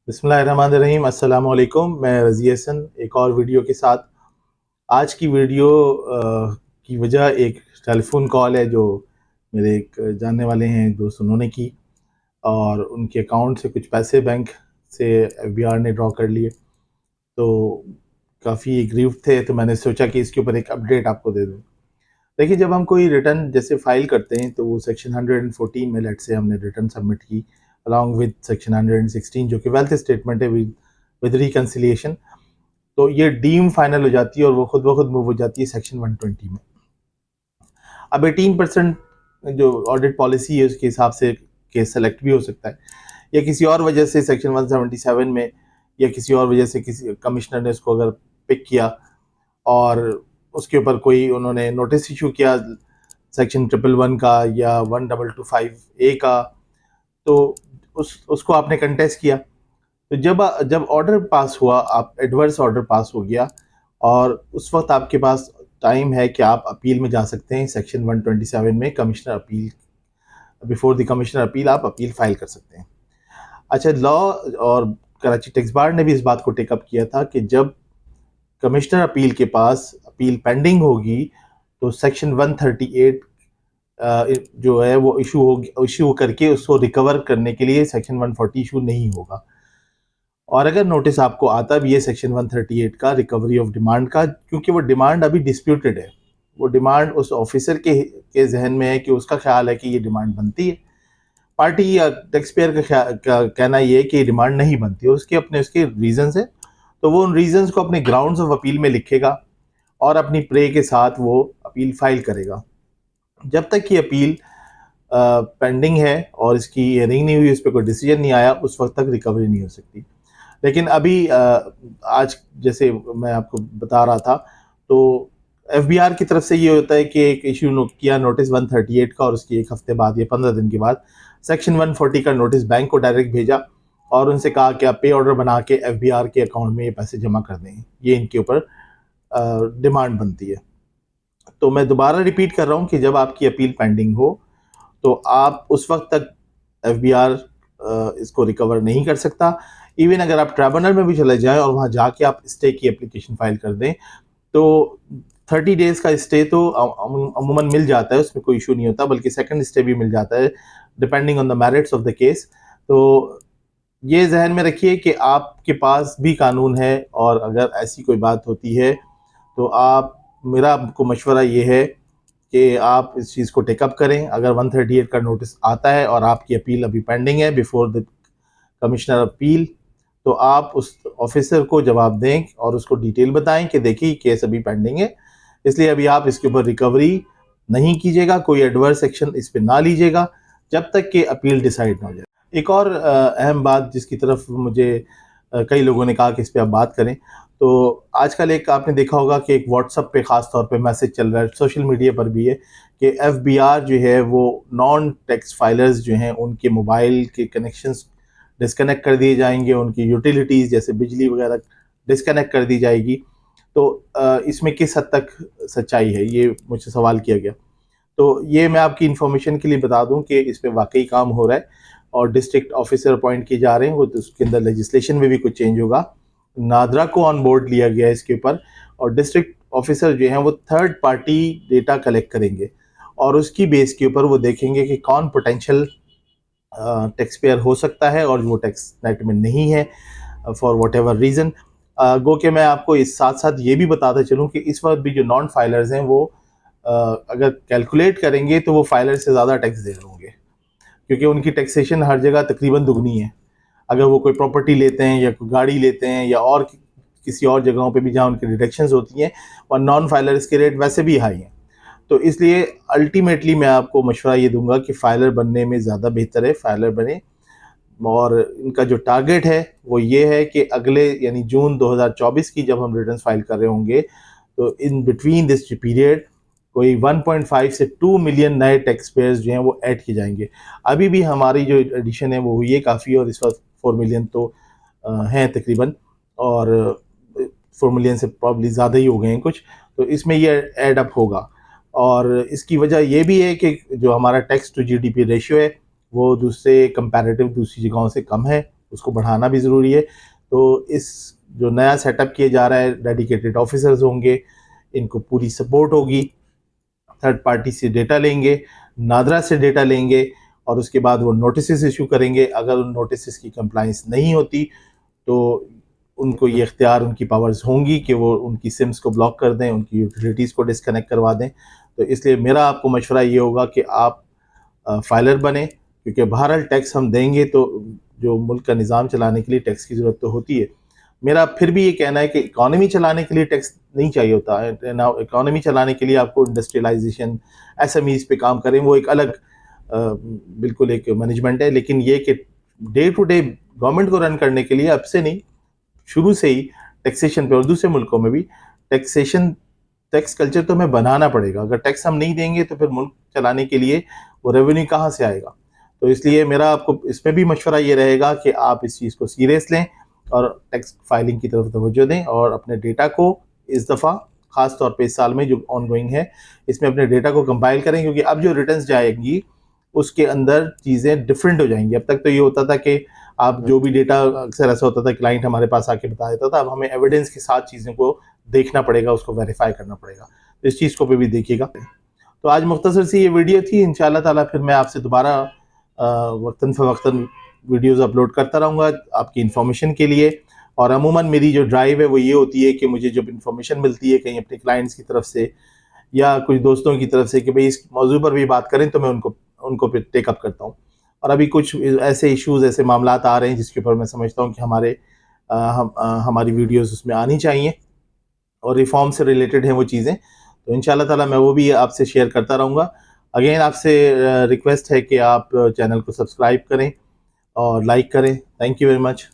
बिस्मिल्लाहिर्रहमानिर्रहीम। अस्सलाम वालेकुम। मैं रज़ी हसन एक और वीडियो के साथ। आज की वीडियो की वजह एक टेलीफोन कॉल है जो मेरे एक जानने वाले हैं दोस्त, उन्होंने की और उनके अकाउंट से कुछ पैसे बैंक से एफबीआर ने ड्रॉ कर लिए। तो काफ़ी ग्रीव थे, तो मैंने सोचा कि इसके ऊपर एक अपडेट आपको दे दूँ। देखिए, जब हम कोई रिटर्न जैसे फाइल करते हैं तो वो सेक्शन 114 में लेट से हमने रिटर्न सबमिट की अलॉन्ग विद सेक्शन 116 जो कि वेल्थ स्टेटमेंट है विद रिकन्सिलिएशन। तो ये डीम फाइनल हो जाती है और वो खुद ब खुद मूव हो जाती है सेक्शन 120 में। अब 18% जो ऑडिट पॉलिसी है उसके हिसाब से केस सेलेक्ट भी हो सकता है, या किसी और वजह से सेक्शन 177 में, या किसी और वजह से किसी कमिश्नर ने उसको अगर पिक किया और उसके ऊपर कोई उन्होंने नोटिस इशू किया सेक्शन 111 का या 1225A का, तो उसको आपने कंटेस्ट किया। तो जब जब ऑर्डर पास हुआ, आप एडवर्स ऑर्डर पास हो गया और उस वक्त आपके पास टाइम है कि आप अपील में जा सकते हैं। सेक्शन 127 में commissioner appeal, before the commissioner appeal आप अपील फाइल कर सकते हैं। अच्छा, लॉ और कराची टैक्स बार ने भी इस बात को टेकअप किया था कि जब कमिश्नर अपील के पास अपील पेंडिंग होगी तो सेक्शन 138 जो है वो इशू करके उसको रिकवर करने के लिए सेक्शन 140 इशू नहीं होगा। और अगर नोटिस आपको आता भी है सेक्शन 138 का रिकवरी ऑफ डिमांड का, क्योंकि वो डिमांड अभी डिस्प्यूटेड है, वो डिमांड उस ऑफिसर के जहन में है कि उसका ख्याल है कि ये डिमांड बनती है, पार्टी या टैक्स पेयर का कहना ये है कि ये डिमांड नहीं बनती और उसके रीजंस है। तो वो उन रीजंस को अपने ग्राउंड्स ऑफ अपील में लिखेगा और अपनी प्रे के साथ वो अपील फाइल करेगा। जब तक ये अपील पेंडिंग है और इसकी हियरिंग नहीं हुई, इस पर कोई डिसीजन नहीं आया, उस वक्त तक रिकवरी नहीं हो सकती। लेकिन अभी आज जैसे मैं आपको बता रहा था, तो एफबीआर की तरफ से ये होता है कि एक इशू किया नोटिस 138 का और उसकी एक हफ्ते बाद या 15 दिन के बाद सेक्शन 140 का नोटिस बैंक को डायरेक्ट भेजा और उनसे कहा कि आप पे ऑर्डर बना के एफबीआर के अकाउंट में ये पैसे जमा कर दें, ये इनके ऊपर डिमांड बनती है। तो मैं दोबारा रिपीट कर रहा हूँ कि जब आपकी अपील पेंडिंग हो तो आप उस वक्त तक एफबीआर इसको रिकवर नहीं कर सकता। इवन अगर आप ट्राइब्यूनल में भी चले जाएं और वहां जाके आप स्टे की एप्लीकेशन फाइल कर दें तो 30 डेज का स्टे तो अमूमन मिल जाता है, उसमें कोई इशू नहीं होता, बल्कि सेकंड स्टे भी मिल जाता है depending on the merits of the case. तो ये जहन में रखिए कि आपके पास भी कानून है और अगर ऐसी कोई बात होती है तो मेरा आपको मशवरा ये है कि आप इस चीज़ को टेकअप करें। अगर 138 का नोटिस आता है और आपकी अपील अभी पेंडिंग है बिफोर द कमिश्नर अपील, तो आप उस ऑफिसर को जवाब दें और उसको डिटेल बताएं कि देखिए केस अभी पेंडिंग है, इसलिए अभी आप इसके ऊपर रिकवरी नहीं कीजिएगा, कोई एडवर्स एक्शन इस पर ना लीजिएगा जब तक कि अपील डिसाइड ना हो जाए। एक और अहम बात जिसकी तरफ मुझे कई लोगों ने कहा कि इस पर आप बात करें, तो आजकल एक आपने देखा होगा कि एक व्हाट्सएप पे ख़ास तौर पे मैसेज चल रहा है, सोशल मीडिया पर भी है कि एफबीआर जो है वो नॉन टैक्स फाइलर्स जो हैं उनके मोबाइल के कनेक्शंस डिस्कनेक्ट कर दिए जाएंगे, उनकी यूटिलिटीज़ जैसे बिजली वगैरह डिस्कनेक्ट कर दी जाएगी। तो इसमें किस हद तक सच्चाई है, ये मुझसे सवाल किया गया। तो ये मैं आपकी इन्फॉर्मेशन के लिए बता दूं कि इस पर वाकई काम हो रहा है और डिस्ट्रिक्ट ऑफिसर अपॉइंट किए जा रहे हैं, वो तो उसके अंदर लेजिस्लेशन में भी कुछ चेंज होगा। नादरा को ऑन बोर्ड लिया गया है इसके ऊपर, और डिस्ट्रिक्ट ऑफिसर जो हैं वो थर्ड पार्टी डेटा कलेक्ट करेंगे और उसकी बेस के ऊपर वो देखेंगे कि कौन पोटेंशियल टैक्स पेयर हो सकता है और वो टैक्स नेट में नहीं है फॉर वट एवर रीज़न। गो के मैं आपको इस साथ साथ ये भी बताता चलूँ कि इस वक्त भी जो नॉन फाइलर्स हैं वो अगर कैलकुलेट करेंगे तो वो फाइलर से ज़्यादा टैक्स दे रहे होंगे, क्योंकि उनकी टैक्सेशन हर जगह तकरीबन दुगनी है। अगर वो कोई प्रॉपर्टी लेते हैं या कोई गाड़ी लेते हैं या और किसी और जगहों पे भी जहाँ उनकी डिडक्शंस होती हैं, और नॉन फाइलर्स के रेट वैसे भी हाई हैं। तो इसलिए अल्टीमेटली मैं आपको मशवरा ये दूंगा कि फाइलर बनने में ज़्यादा बेहतर है फाइलर बने, और इनका जो टारगेट है वो ये है कि अगले यानी जून 2024 की जब हम रिटर्न फाइल कर रहे होंगे तो इन बिटवीन दिस पीरियड कोई 1.5 से 2 मिलियन नए टैक्स पेयर्स जो हैं वो ऐड किए जाएंगे। अभी भी हमारी जो एडिशन है वो हुई है काफ़ी, और इस वक्त 4 मिलियन तो हैं तकरीबन, और 4 मिलियन से प्रॉब्ली ज़्यादा ही हो गए हैं कुछ, तो इसमें ये ऐड अप होगा। और इसकी वजह ये भी है कि जो हमारा टैक्स टू जीडीपी रेशियो है वो दूसरे कंपैरेटिव दूसरी जगहों से कम है, उसको बढ़ाना भी ज़रूरी है। तो इस जो नया सेटअप किया जा रहा है, डेडिकेटेड ऑफिसर्स होंगे, इनको पूरी सपोर्ट होगी, थर्ड पार्टी से डेटा लेंगे, नादरा से डेटा लेंगे और उसके बाद वो नोटिस इशू करेंगे। अगर उन नोटिस की कंप्लाइंस नहीं होती तो उनको ये इख्तियार, उनकी पावर्स होंगी कि वो उनकी सिम्स को ब्लॉक कर दें, उनकी यूटिलिटीज़ को डिस्कनेक्ट करवा दें। तो इसलिए मेरा आपको मशवरा ये होगा कि आप फाइलर बने, क्योंकि बहरहाल टैक्स हम देंगे तो जो मुल्क का निज़ाम चलाने के लिए टैक्स की ज़रूरत तो होती है। मेरा फिर भी ये कहना है कि इकॉनमी चलाने के लिए टैक्स नहीं चाहिए होता है ना। इकॉनमी चलाने के लिए आपको इंडस्ट्रियलाइजेशन, एसएमईज पे काम करें, वो एक अलग बिल्कुल एक मैनेजमेंट है। लेकिन ये कि डे टू डे गवर्नमेंट को रन करने के लिए अब से नहीं, शुरू से ही टैक्सेशन पे, और दूसरे मुल्कों में भी टैक्स कल्चर तो हमें बनाना पड़ेगा। अगर टैक्स हम नहीं देंगे तो फिर मुल्क चलाने के लिए वो रेवेन्यू कहाँ से आएगा। तो इसलिए मेरा आपको इसमें भी मशवरा ये रहेगा कि आप इस चीज़ को सीरियस लें और टैक्स फाइलिंग की तरफ तवज्जो दें और अपने डेटा को इस दफ़ा ख़ास तौर पे इस साल में जो ऑनगोइंग है इसमें अपने डेटा को कंपाइल करें, क्योंकि अब जो रिटर्न्स जाएंगी उसके अंदर चीज़ें डिफरेंट हो जाएंगी। अब तक तो ये होता था कि आप जो भी डेटा, अक्सर ऐसा होता था क्लाइंट हमारे पास आके बता देता था, अब हमें एविडेंस के साथ चीज़ों को देखना पड़ेगा, उसको वेरीफाई करना पड़ेगा। तो इस चीज़ को भी देखिएगा। तो आज मुख्तसर सी ये वीडियो थी। इंशाअल्लाह ताला फिर मैं आपसे दोबारा वक्तन फ़वक्तन वीडियोस अपलोड करता रहूँगा आपकी इन्फॉर्मेशन के लिए। और अमूमन मेरी जो ड्राइव है वो ये होती है कि मुझे जब इन्फॉर्मेशन मिलती है कहीं अपने क्लाइंट्स की तरफ से या कुछ दोस्तों की तरफ से कि भाई इस मौजू पर भी बात करें, तो मैं उनको फिर टेकअप करता हूँ। और अभी कुछ ऐसे इश्यूज़, ऐसे मामलात आ रहे हैं जिसके ऊपर मैं समझता हूँ कि हमारी वीडियोस उसमें आनी चाहिए और रिफॉर्म से रिलेटेड हैं वो चीज़ें। तो इंशाल्लाह ताला मैं वो भी आपसे शेयर करता रहूँगा। अगेन आपसे रिक्वेस्ट है कि आप चैनल को सब्सक्राइब करें और लाइक करें। Thank you very much.